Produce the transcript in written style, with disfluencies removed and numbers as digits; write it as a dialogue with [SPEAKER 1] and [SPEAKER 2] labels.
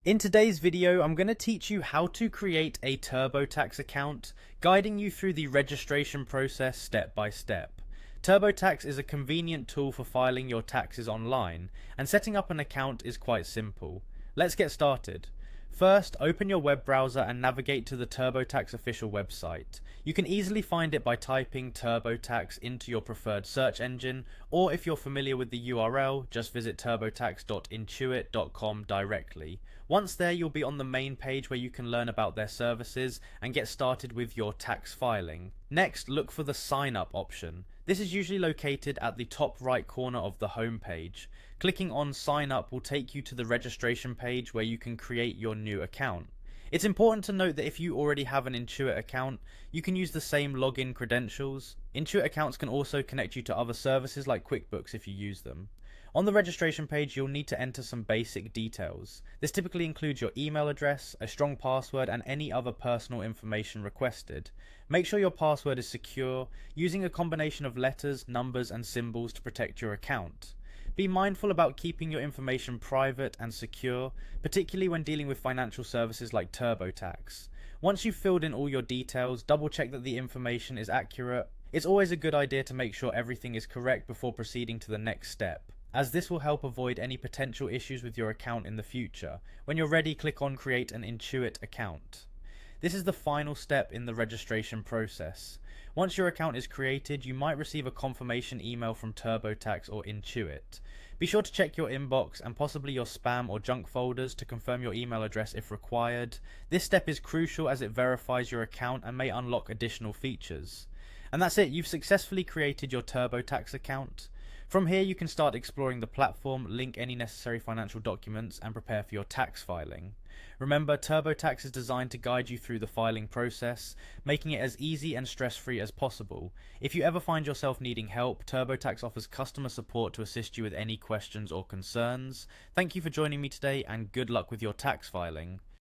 [SPEAKER 1] In today's video, I'm going to teach you how to create a Turbotax account, guiding you through the registration process step by step. Turbotax is a convenient tool for filing your taxes online, and setting up an account is quite simple. Let's get started. First, open your web browser and navigate to the Turbotax official website. You can easily find it by typing Turbotax into your preferred search engine, or if you're familiar with the URL, just visit turbotax.intuit.com directly. Once there, you'll be on the main page where you can learn about their services and get started with your tax filing. Next, look for the sign up option. This is usually located at the top right corner of the home page. Clicking on sign up will take you to the registration page where you can create your new account. It's important to note that if you already have an Intuit account, you can use the same login credentials. Intuit accounts can also connect you to other services like QuickBooks if you use them. On the registration page, you'll need to enter some basic details. This typically includes your email address, a strong password, and any other personal information requested. Make sure your password is secure, using a combination of letters, numbers, and symbols to protect your account. Be mindful about keeping your information private and secure, particularly when dealing with financial services like TurboTax. Once you've filled in all your details, double check that the information is accurate. It's always a good idea to make sure everything is correct before proceeding to the next step, as this will help avoid any potential issues with your account in the future. When you're ready, click on Create an Intuit account. This is the final step in the registration process. Once your account is created, you might receive a confirmation email from TurboTax or Intuit. Be sure to check your inbox and possibly your spam or junk folders to confirm your email address if required. This step is crucial as it verifies your account and may unlock additional features. And that's it, you've successfully created your TurboTax account. From here, you can start exploring the platform, link any necessary financial documents, and prepare for your tax filing. Remember, TurboTax is designed to guide you through the filing process, making it as easy and stress-free as possible. If you ever find yourself needing help, TurboTax offers customer support to assist you with any questions or concerns. Thank you for joining me today, and good luck with your tax filing.